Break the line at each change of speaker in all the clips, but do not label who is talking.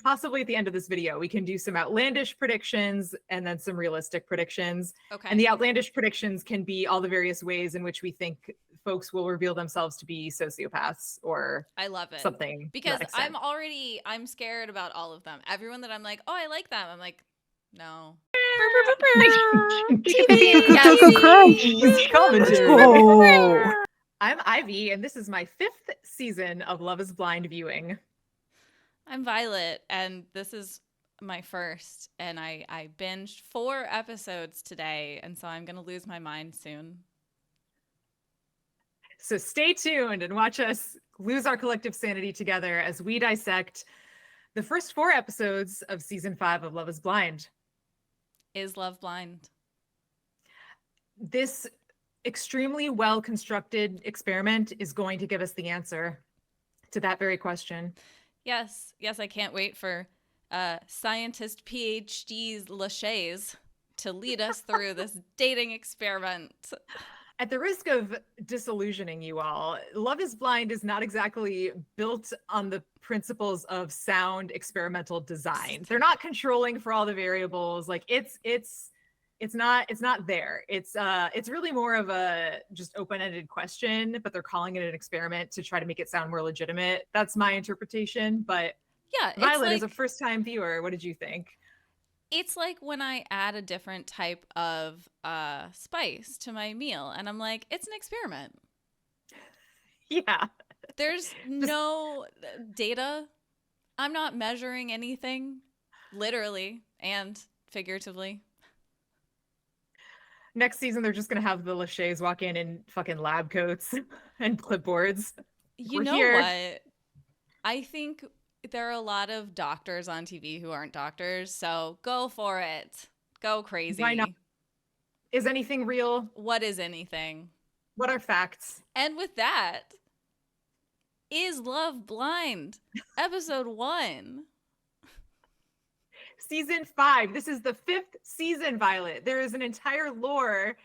possibly at the end of this video, we can do some outlandish predictions and then some realistic predictions.
Okay.
And the outlandish predictions can be all the various ways in which we think folks will reveal themselves to be sociopaths or
I love it.
something.
Because I'm scared about all of them. Everyone that I'm like, oh, I like them. I'm like, no.
I'm Ivy, and this is my 5th season of Love is Blind viewing.
I'm Violet, and this is my first, and I binged 4 episodes today, and so I'm going to lose my mind soon.
So stay tuned and watch us lose our collective sanity together as we dissect the first 4 episodes of season 5 of Love is Blind.
Is love blind?
This extremely well-constructed experiment is going to give us the answer to that very question.
Yes, I can't wait for scientist PhDs Lachey's to lead us through this dating experiment.
At the risk of disillusioning you all, Love is Blind is not exactly built on the principles of sound experimental design. They're not controlling for all the variables. Like it's not there. It's really more of a just open-ended question, but they're calling it an experiment to try to make it sound more legitimate. That's my interpretation. But
yeah,
Violet, as a first-time viewer, what did you think?
It's like when I add a different type of spice to my meal, and I'm like, it's an experiment.
Yeah.
There's no data. I'm not measuring anything, literally and figuratively.
Next season, they're just going to have the Lachey's walk in fucking lab coats and clipboards.
You know what? I think there are a lot of doctors on TV who aren't doctors, so go for it. Go crazy.
Why not? Is anything real?
What is anything?
What are facts?
And with that, is Love Blind? Episode 1.
Season 5. This is the 5th season, Violet. There is an entire lore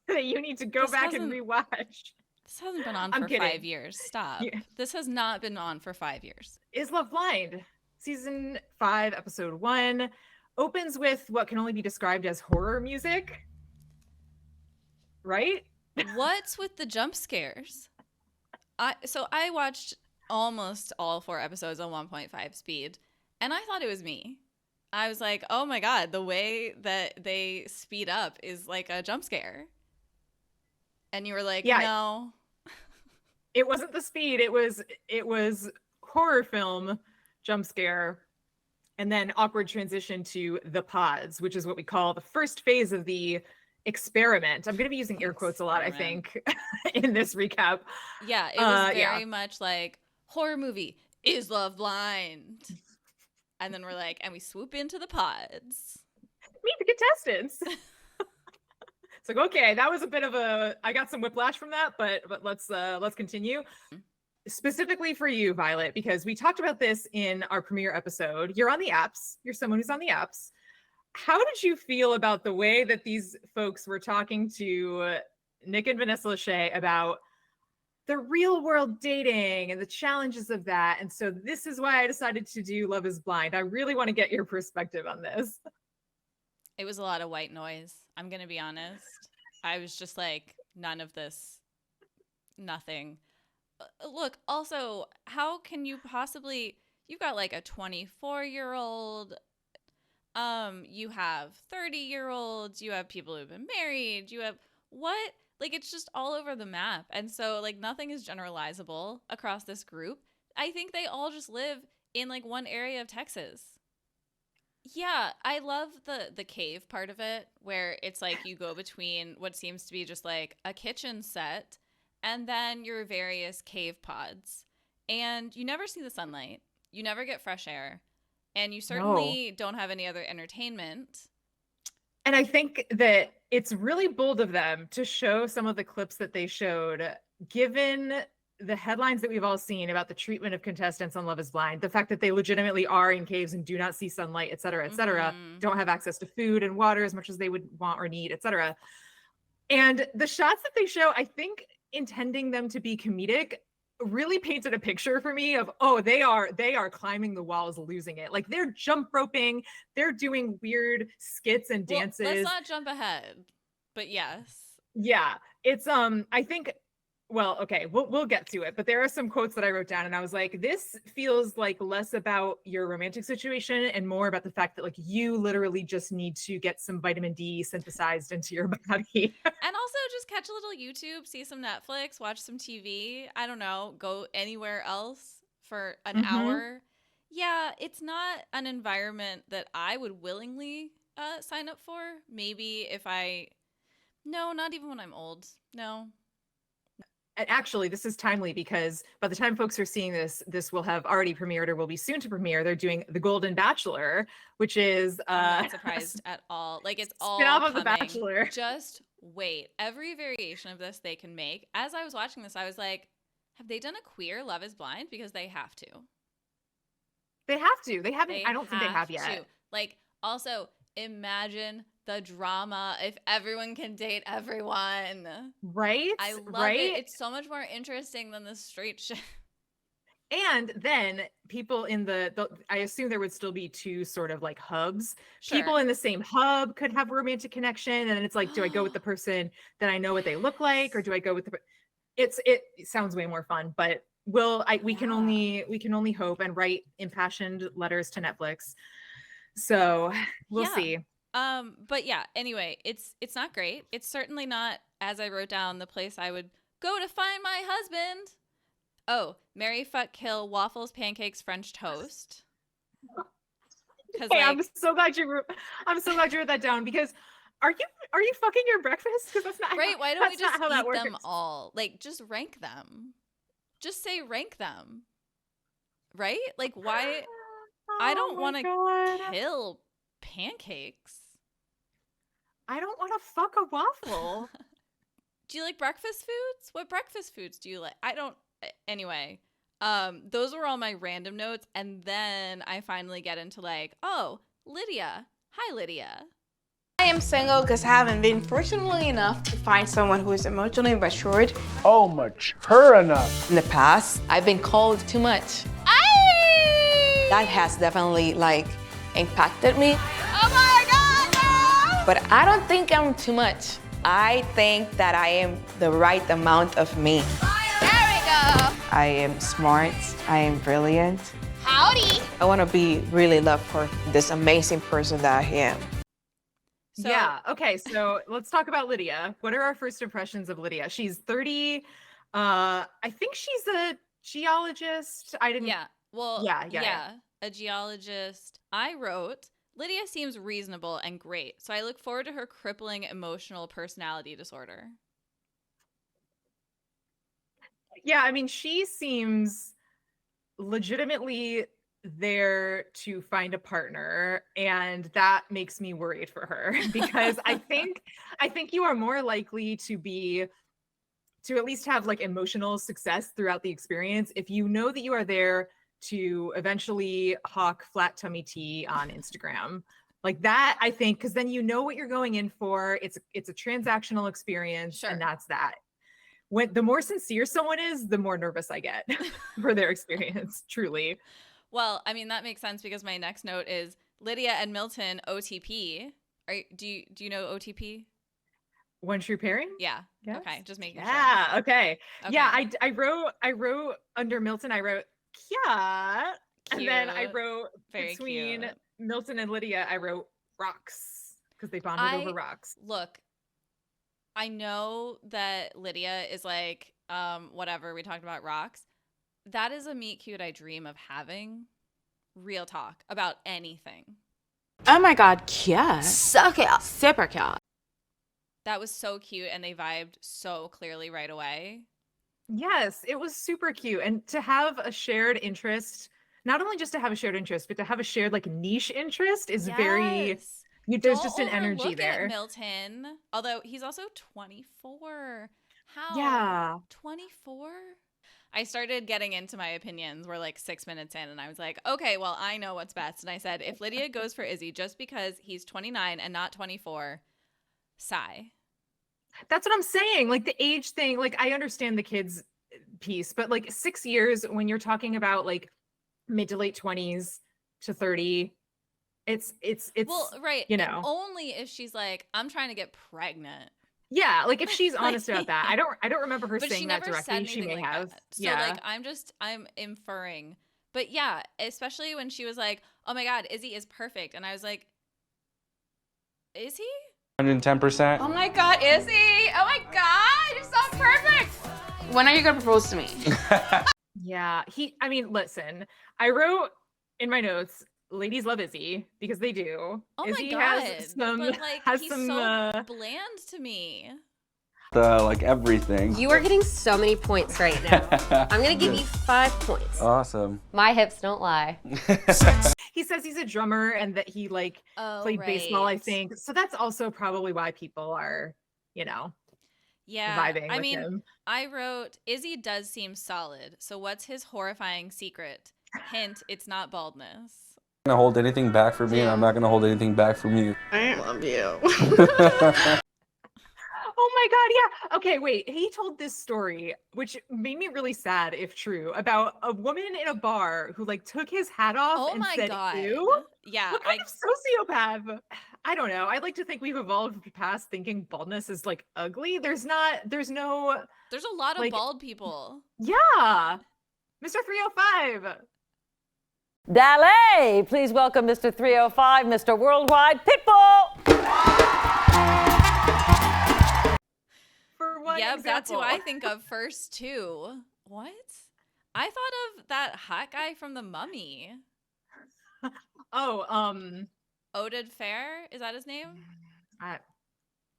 that you need to go back and rewatch.
This hasn't been on for 5 years. Stop. Yeah. This has not been on for 5 years.
Is Love Blind? Season 5, episode 1 opens with what can only be described as horror music. Right?
What's with the jump scares? I watched almost all 4 episodes on 1.5 speed, and I thought it was me. I was like, oh my God, the way that they speed up is like a jump scare. And you were like, yeah, no.
It wasn't the speed. It was horror film jump scare. And then awkward transition to the pods, which is what we call the first phase of the experiment. I'm going to be using air quotes a lot, I think, in this recap.
Yeah, it was very much like horror movie. Is Love Blind? And then we're like, and we swoop into the pods.
Meet the contestants. It's like, okay, that was a bit of I got some whiplash from that, but let's continue. Specifically for you, Violet, because we talked about this in our premiere episode. You're on the apps. You're someone who's on the apps. How did you feel about the way that these folks were talking to Nick and Vanessa Lachey about the real world dating and the challenges of that? And so this is why I decided to do Love is Blind. I really want to get your perspective on this.
It was a lot of white noise. I'm going to be honest. I was just like, none of this, nothing. Look, also, how can you possibly, you've got like a 24-year-old, you have 30-year-olds, you have people who've been married, you have what? Like, it's just all over the map. And so, like, nothing is generalizable across this group. I think they all just live in, like, one area of Texas. Yeah, I love the cave part of it, where it's, like, you go between what seems to be just, like, a kitchen set and then your various cave pods. And you never see the sunlight. You never get fresh air. And you certainly don't have any other entertainment.
And I think that it's really bold of them to show some of the clips that they showed, given the headlines that we've all seen about the treatment of contestants on Love is Blind, the fact that they legitimately are in caves and do not see sunlight, et cetera, don't have access to food and water as much as they would want or need, et cetera. And the shots that they show, I think intending them to be comedic, really painted a picture for me of, oh, they are climbing the walls, losing it. Like they're jump roping, they're doing weird skits and
Well, let's
dances.
not jump ahead, but yes.
Yeah, it's I think, well, okay, we'll get to it, but there are some quotes that I wrote down and I was like, this feels like less about your romantic situation and more about the fact that like you literally just need to get some vitamin D synthesized into your body.
And also just catch a little YouTube, see some Netflix, watch some TV. I don't know, go anywhere else for an
Mhm.
hour. Yeah, it's not an environment that I would willingly sign up for. Maybe if I, no, not even when I'm old. No.
And actually, this is timely because by the time folks are seeing this, this will have already premiered or will be soon to premiere. They're doing The Golden Bachelor, which is
I'm not
a
surprised at all. Like it's all
spin-off of The
coming.
Bachelor.
Just wait. Every variation of this they can make. As I was watching this, I was like, have they done a queer Love is Blind? Because they have to.
They have to. They haven't.
They
I don't think they have yet.
to. Like, also, imagine the drama if everyone can date everyone.
Right?
I love
Right?
it. It's so much more interesting than the straight shit.
And then people in the I assume there would still be two sort of like hubs.
Sure.
People in the same hub could have a romantic connection, and then it's like, do I go with the person that I know what they look like, or do I go with the? It sounds way more fun, but we can only hope and write impassioned letters to Netflix. So we'll
Yeah.
see.
But yeah, anyway, it's not great. It's certainly not, as I wrote down, the place I would go to find my husband. Oh, marry, fuck, kill, waffles, pancakes, French toast. Because
Hey,
like,
I'm so glad you wrote that down because are you fucking your breakfast? Because that's not
right? Why don't we
that's not
just
how that
eat them
works.
all? Like, just rank them. Just say rank them. Right? Like, why? I
Oh
don't
my
want to
God.
kill pancakes.
I don't want to fuck a waffle.
Do you like breakfast foods? What breakfast foods do you like? I don't. Anyway, those were all my random notes, and then I finally get into like, oh, Lydia. Hi, Lydia.
I am single because I haven't been fortunately enough to find someone who is emotionally matured.
Oh, mature enough.
In the past, I've been called too much. That has definitely like impacted me.
Oh my God! No!
But I don't think I'm too much. I think that I am the right amount of me.
There we go.
I am smart. I am brilliant.
Howdy.
I want to be really loved for this amazing person that I am.
So,
Yeah. Okay. So let's talk about Lydia. What are our first impressions of Lydia? She's 30. I think she's a geologist. I didn't.
Yeah. Well,
Yeah.
a geologist. I wrote, Lydia seems reasonable and great, so I look forward to her crippling emotional personality disorder.
Yeah. I mean, she seems legitimately there to find a partner, and that makes me worried for her because I think you are more likely to at least have like emotional success throughout the experience if you know that you are there to eventually hawk flat tummy tea on Instagram. Like that, I think, because then you know what you're going in for. It's a transactional experience,
Sure.
and that's that. When the more sincere someone is, the more nervous I get for their experience, truly.
Well, I mean, that makes sense because my next note is Lydia and Milton OTP. Do you know OTP?
One true pairing?
Yeah.
Yes.
Okay, just making
Yeah,
sure.
okay. Yeah,
Okay.
I wrote under Milton, I wrote yeah. And then I
Cute.
wrote
Very
between
cute.
Milton and Lydia, I wrote rocks because they bonded over rocks.
Look, I know that Lydia is like, whatever, we talked about rocks. That is a meet cute I dream of having. Real talk about anything.
Oh my god, cute.
So cute.
Super cute.
That was so cute and they vibed so clearly right away.
Yes, it was super cute. And to have a shared interest, not only just to have a shared interest, but to have a shared like niche interest is very
Yes.
there's
Don't
just an energy
overlook it,
there.
Milton. Although he's also 24. How?
Yeah.
24? I started getting into my opinions. We're like 6 minutes in, and I was like, okay, well, I know what's best. And I said, if Lydia goes for Izzy just because he's 29 and not 24, sigh.
That's what I'm saying. Like the age thing, like I understand the kids piece, but like 6 years when you're talking about like mid to late 20s to 30, it's
Well, right.
you
and
know,
only if she's like, I'm trying to get pregnant.
yeah, like if she's honest
Like-
about that. I don't remember her
But
saying
she
that
never said
directly. She
anything
may
like
have.
that. So
Yeah.
like I'm inferring. But yeah, especially when she was like, "Oh my god, Izzy is perfect." And I was like, "Is he?"
110%.
Oh my god, Izzy! Oh my god, you're so perfect! When are you gonna propose to me?
Yeah, I mean, listen, I wrote in my notes, ladies love Izzy because they do.
Oh
Izzy
my god.
has some,
but like
has
he's
some,
so bland to me.
Like everything.
You are getting so many points right now. I'm gonna give you 5 points.
Awesome.
My hips don't lie.
he says he's a drummer and that he like
Oh,
played baseball, I
right.
think. So that's also probably why people are, you know,
Yeah.
vibing
I
with
mean,
him.
I wrote Izzy does seem solid. So what's his horrifying secret? Hint, it's not baldness.
Gonna hold anything back from me, and I'm not gonna hold anything back from you.
I love you.
Oh my god, yeah. Okay, wait. He told this story, which made me really sad if true, about a woman in a bar who like took his hat off
Oh
and
my
said,
god.
"Ew."
Yeah,
What kind of sociopath? I don't know. I'd like to think we've evolved past thinking baldness is like ugly. There's no,
there's a lot of
like-
bald people.
yeah. Mr. 305.
Dale, please welcome Mr. 305, Mr. Worldwide Pitbull.
For one
Yep, that's who I
example.
think of first too. What? I thought of that hot guy from The Mummy.
Oh,
Oded Fair, is that his name?
I-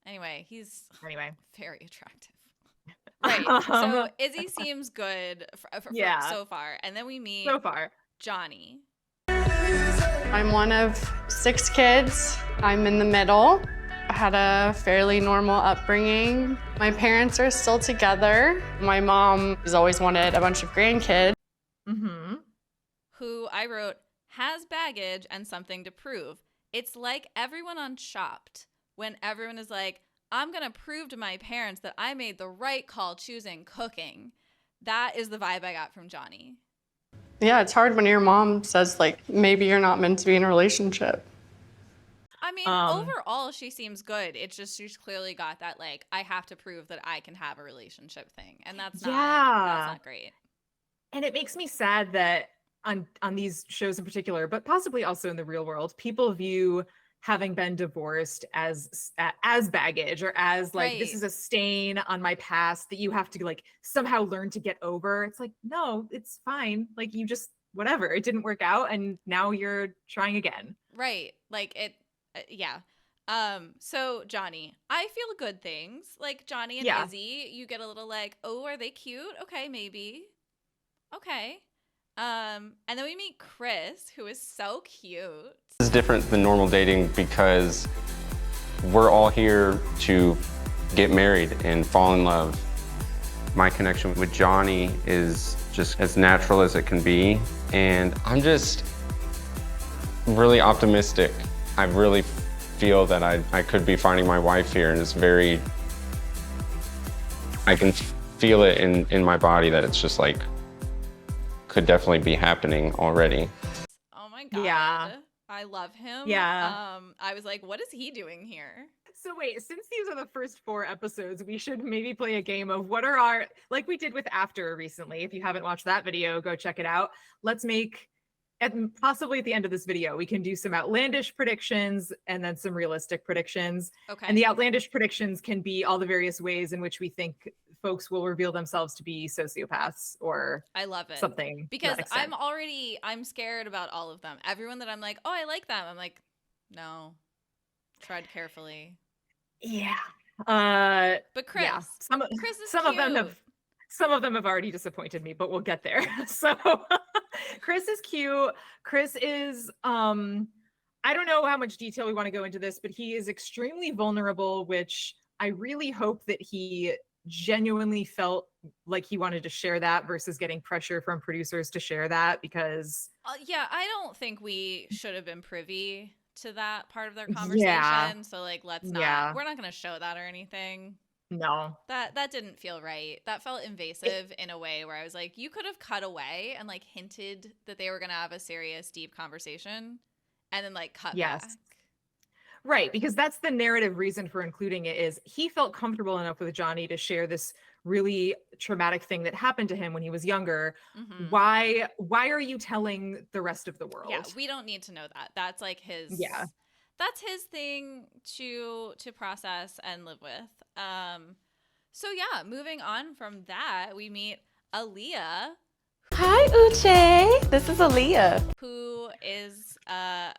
Anyway, he's
anyway.
very attractive. Right. So
Um,
Izzy seems good
Yeah.
so far, and then we meet
So far.
Johnny.
I'm one of 6 kids. I'm in the middle. I had a fairly normal upbringing. My parents are still together. My mom has always wanted a bunch of grandkids.
Mm-hmm.
Who I wrote has baggage and something to prove. It's like everyone on Chopped when everyone is like, I'm going to prove to my parents that I made the right call choosing cooking. That is the vibe I got from Johnny.
Yeah, it's hard when your mom says, like, maybe you're not meant to be in a relationship.
I mean,
Um,
overall, she seems good. It's just she's clearly got that, like, I have to prove that I can have a relationship thing. And that's not great.
And it makes me sad that on these shows in particular, but possibly also in the real world, people view having been divorced as baggage or as like this
Right.
is a stain on my past that you have to like somehow learn to get over. It's like, no, it's fine. Like you just whatever, it didn't work out and now you're trying again.
Right. Like it, yeah. So Johnny, I feel good things. Like Johnny and
Yeah.
Izzy, you get a little like, oh, are they cute? Okay, maybe. Okay. And then we meet Chris, who is so cute.
This is different than normal dating because we're all here to get married and fall in love. My connection with Johnny is just as natural as it can be, and I'm just really optimistic. I really feel that I could be finding my wife here, and it's very, I can feel it in my body that it's just like, could definitely be happening already.
Oh my god.
Yeah.
I love him.
Yeah.
I was like, what is he doing here?
So wait, since these are the first 4 episodes, we should maybe play a game of what are our, like we did with After recently. If you haven't watched that video, go check it out. Let's make, and possibly at the end of this video, we can do some outlandish predictions and then some realistic predictions.
Okay.
And the outlandish predictions can be all the various ways in which we think folks will reveal themselves to be sociopaths or
I love it.
something. to that
Because
extent.
I'm scared about all of them. Everyone that I'm like, oh, I like them. I'm like, no, tread carefully.
Yeah.
But Chris,
Yeah.
Chris is
some of them
cute.
have some of them have already disappointed me, but we'll get there. So Chris is cute. Chris is I don't know how much detail we want to go into this, but he is extremely vulnerable, which I really hope that he genuinely felt like he wanted to share that versus getting pressure from producers to share that because
Yeah, I don't think we should have been privy to that part of their conversation.
Yeah.
So like, let's not.
Yeah.
We're not going to show that or anything.
No.
That didn't feel right. That felt invasive in a way where I was like, you could have cut away and like hinted that they were gonna have a serious, deep conversation, and then like cut
Yes.
back.
Right, because that's the narrative reason for including it is he felt comfortable enough with Johnny to share this really traumatic thing that happened to him when he was younger.
Mhm.
Why are you telling the rest of the world?
Yeah, we don't need to know that. That's like his.
Yeah.
That's his thing to process and live with. So yeah, moving on from that, we meet Aaliyah,
Hi, Uche. This is Aaliyah.
who is a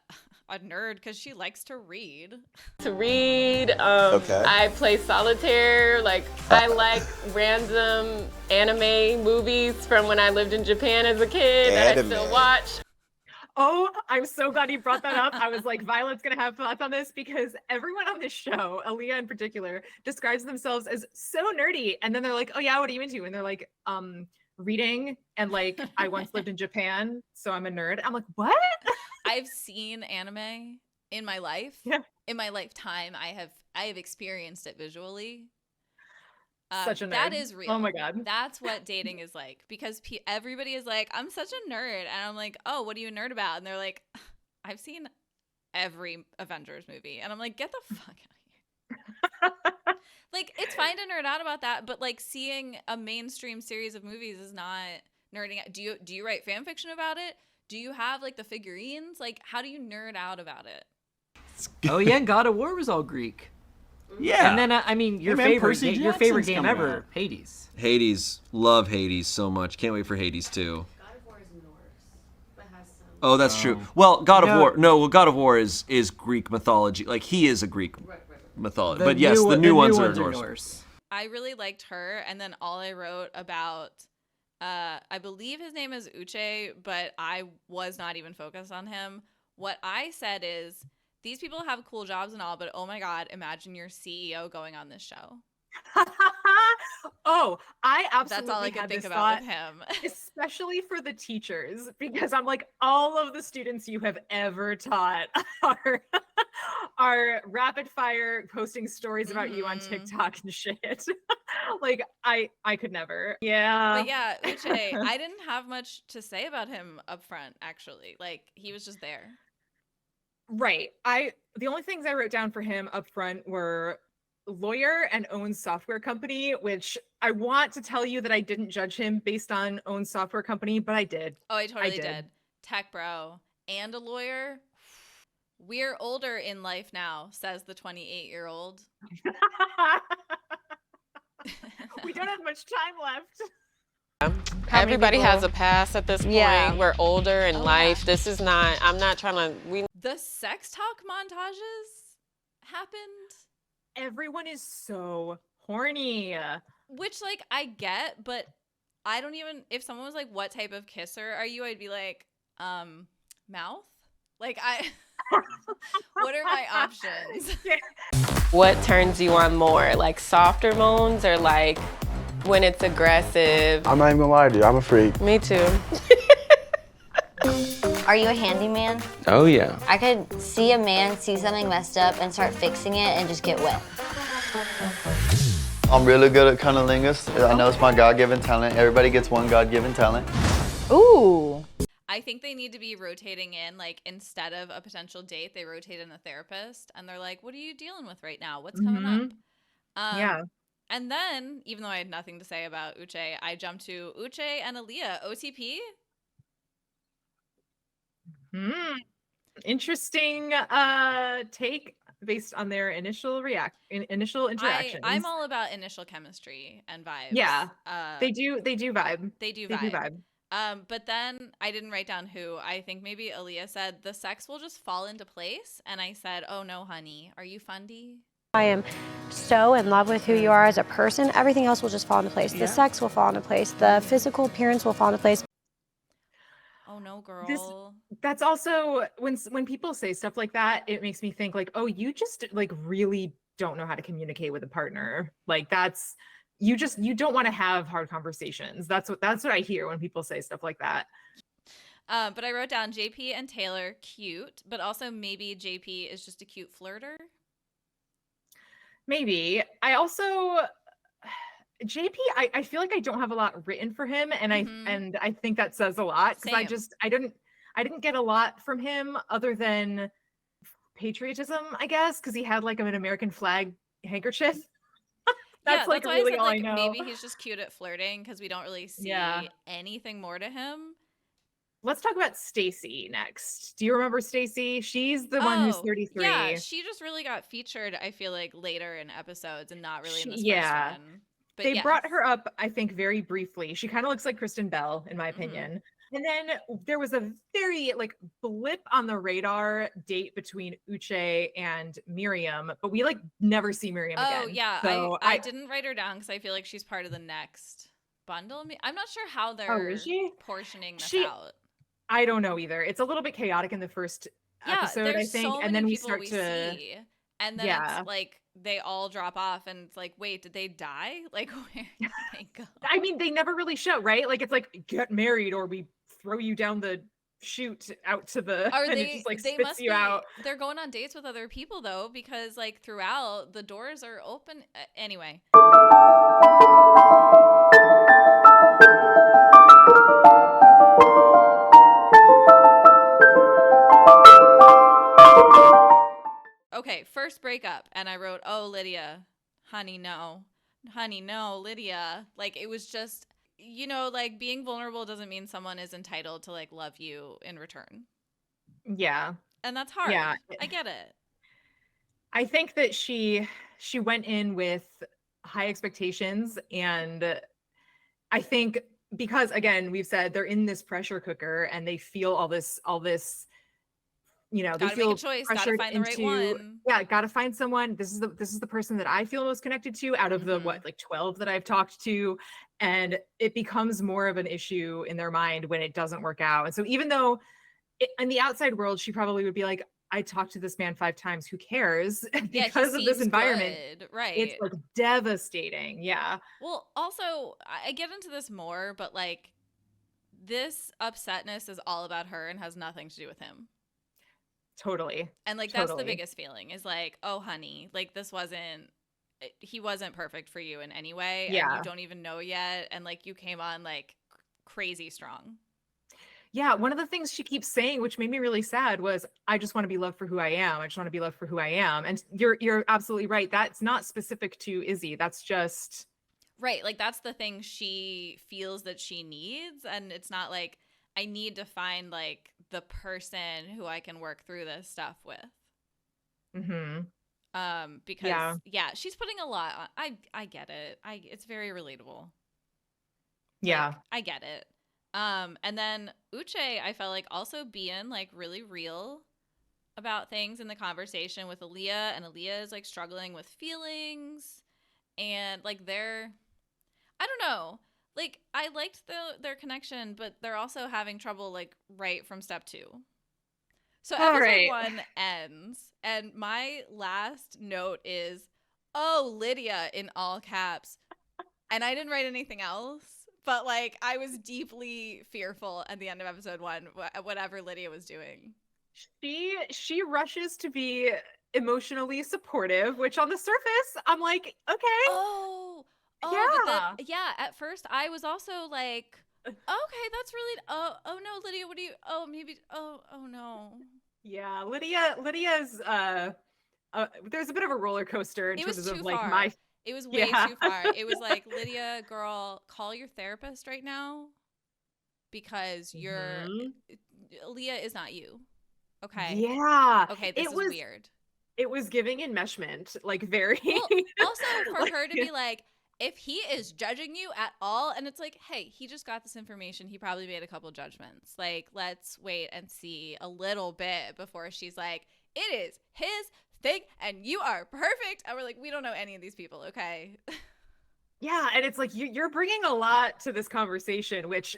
nerd because she likes to read.
To read. I play solitaire. Like, I like random anime movies from when I lived in Japan as a kid that I still watch.
Oh, I'm so glad you brought that up. I was like, Violet's gonna have thoughts on this because everyone on this show, Aaliyah in particular, describes themselves as so nerdy. And then they're like, oh yeah, what are you into? And they're like, reading and like I once lived in Japan, so I'm a nerd. I'm like, what?
I've seen anime in my life.
Yeah.
In my lifetime, I have experienced it visually.
Such a nerd.
That is real.
Oh my God.
That's what dating is like because everybody is like, I'm such a nerd. And I'm like, oh, what are you a nerd about? And they're like, I've seen every Avengers movie. And I'm like, get the fuck out of here. Like, it's fine to nerd out about that, but like seeing a mainstream series of movies is not nerding out. Do you write fan fiction about it? Do you have like the figurines? Like, how do you nerd out about it?
Oh yeah, God of War was all Greek.
Yeah.
And then I mean, your
man,
favorite
Percy
your favorite
Jackson's
game
coming
ever,
out.
Hades.
Hades. Love Hades so much. Can't wait for Hades 2.
God of War is Norse, but has some.
Oh, that's true. Well, God of
No.
War. No, well, God of War is Greek mythology. Like, he is a Greek mythology. But yes, the new ones are Norse.
I really liked her, and then all I wrote about, I believe his name is Uche, but I was not even focused on him. What I said is, these people have cool jobs and all, but oh my God, imagine your CEO going on this show.
Oh, I absolutely
That's all I could
had
think
this
about
thought,
with him.
especially for the teachers, because I'm like, all of the students you have ever taught are rapid fire posting stories about you on TikTok and shit. Like, I could never. Yeah.
But yeah, Uche, I didn't have much to say about him up front, actually. Like, he was just there.
Right. The only things I wrote down for him up front were lawyer and owns software company, which I want to tell you that I didn't judge him based on owns software company, but I did.
Oh, I totally
did.
did. Tech bro and a lawyer. We're older in life now, says the 28-year-old.
We don't have much time left.
Everybody has a past at this point.
Yeah.
We're older in
Oh,
life.
yeah.
This is not, I'm not trying to,
The sex talk montages happened,
Everyone is so horny.
which like I get, but I don't even, if someone was like, what type of kisser are you? I'd be like, mouth? Like what are my options?
what turns you on more? Like softer moans or like when it's aggressive?
I'm not even gonna lie to you, I'm a freak.
Me too.
Are you a handyman?
Oh, yeah.
I could see a man see something messed up and start fixing it and just get wet.
I'm really good at cunnilingus. I know it's my God-given talent. Everybody gets one God-given talent.
Ooh.
I think they need to be rotating in, like, instead of a potential date, they rotate in a therapist and they're like, what are you dealing with right now? What's coming up?
Yeah.
And then, even though I had nothing to say about Uche, I jumped to Uche and Aaliyah. OTP?
Interesting take based on their initial interactions.
I'm all about initial chemistry and vibes.
Yeah. They
They
do vibe.
They do
They
vibe.
do vibe.
But then I didn't write down who. I think maybe Aaliyah said the sex will just fall into place. And I said, oh no, honey. Are you fundy?
I am so in love with who you are as a person. Everything else will just fall into place. The sex will fall into place. The physical appearance will fall into place.
Oh no, girl.
That's also when people say stuff like that, it makes me think like, oh, you just like really don't know how to communicate with a partner. Like you don't want to have hard conversations. That's what I hear when people say stuff like that.
But I wrote down JP and Taylor cute, but also maybe JP is just a cute flirter.
Maybe. I also JP, I feel like I don't have a lot written for him, and I think that says a lot because I didn't get a lot from him other than patriotism, I guess, because he had like an American flag handkerchief. That's like
why
really
I said,
all
like,
I know.
maybe he's just cute at flirting because we don't really see anything more to him.
Let's talk about Stacy next. Do you remember Stacy? She's the one who's 33.
Yeah, she just really got featured, I feel like, later in episodes and not really in this first one. But
they brought her up, I think, very briefly. She kind of looks like Kristen Bell, in my opinion. And then there was a very like blip on the radar date between Uche and Miriam, but we like never see Miriam again.
Oh yeah,
so
I didn't write her down because I feel like she's part of the next bundle. I'm not sure how they're portioning this out.
I don't know either. It's a little bit chaotic in the first episode, I think,
so
and then
many
we start to
see, and then it's like they all drop off, and it's like, wait, did they die? Like, where did they go?
I mean, they never really show, right? Like, it's like get married or we throw you down the chute out to the and it just like spits you out.
They're going on dates with other people though, because like throughout the doors are open. Anyway. Okay, first breakup, and I wrote, oh, Lydia, honey, no, Lydia. Like, it was just, you know, like, being vulnerable doesn't mean someone is entitled to, like, love you in return.
Yeah.
And that's hard.
Yeah.
I get it.
I think that she went in with high expectations, and I think because, again, we've said they're in this pressure cooker and they feel all this, you know, they feel
make a choice, gotta
pressured
find the right one.
Yeah, gotta find someone. This is the person that I feel most connected to out of the 12 that I've talked to, and it becomes more of an issue in their mind when it doesn't work out. And so even though in the outside world she probably would be like, I talked to this man 5 times, who cares? Because of this environment,
good, right?
It's like devastating. Yeah.
Well, also I get into this more, but like this upsetness is all about her and has nothing to do with him.
Totally.
And like that's the biggest feeling is like, oh honey, like he wasn't perfect for you in any way.
Yeah.
And you don't even know yet. And like you came on like crazy strong.
Yeah, one of the things she keeps saying, which made me really sad, was I just want to be loved for who I am. I just want to be loved for who I am. And you're absolutely right. That's not specific to Izzy. That's just
right. Like that's the thing she feels that she needs. And it's not like I need to find like the person who I can work through this stuff with. Because she's putting a lot on. I get it. It's very relatable.
Yeah.
Like, I get it. And then Uche, I felt like also being like really real about things in the conversation with Aaliyah, and Aaliyah is like struggling with feelings, and like I don't know. Like, I liked their connection, but they're also having trouble, like, right from step 2. So episode 1 ends, and my last note is, oh, Lydia, in all caps. And I didn't write anything else, but, like, I was deeply fearful at the end of episode 1, whatever Lydia was doing.
She rushes to be emotionally supportive, which on the surface, I'm like, okay.
Oh, yeah. At first, I was also like, okay, that's really. Oh no, Lydia, what do you? Oh, maybe. Oh no.
Yeah, Lydia's. There's a bit of a roller coaster in terms of like my.
It was way too far. It was like, Lydia, girl, call your therapist right now, because Aaliyah is not you. Okay.
Yeah.
Okay, this is weird.
It was giving enmeshment, like very.
Well, also for her to be like, if he is judging you at all, and it's like, hey, he just got this information, he probably made a couple judgments. Like, let's wait and see a little bit before she's like, it is his thing and you are perfect. And we're like, we don't know any of these people, okay?
Yeah, and it's like you're bringing a lot to this conversation, which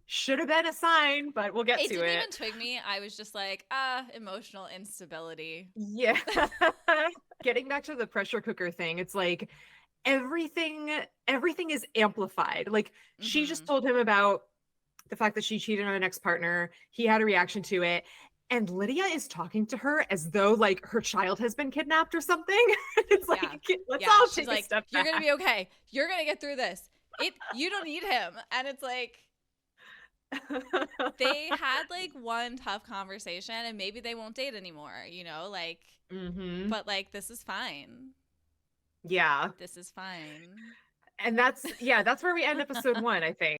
should have been a sign, but we'll get to it.
It didn't even twig me. I was just like, emotional instability.
Yeah. Getting back to the pressure cooker thing, it's like everything is amplified. Like she just told him about the fact that she cheated on an ex-partner. He had a reaction to it. And Lydia is talking to her as though like her child has been kidnapped or something. It's like, let's all
She's
take
like,
a step
you're
back.
gonna be okay. You're gonna get through this. You don't need him. And it's like, they had like one tough conversation and maybe they won't date anymore, you know, like, but like, this is fine.
Yeah.
This is fine.
And that's where we end episode 1, I think.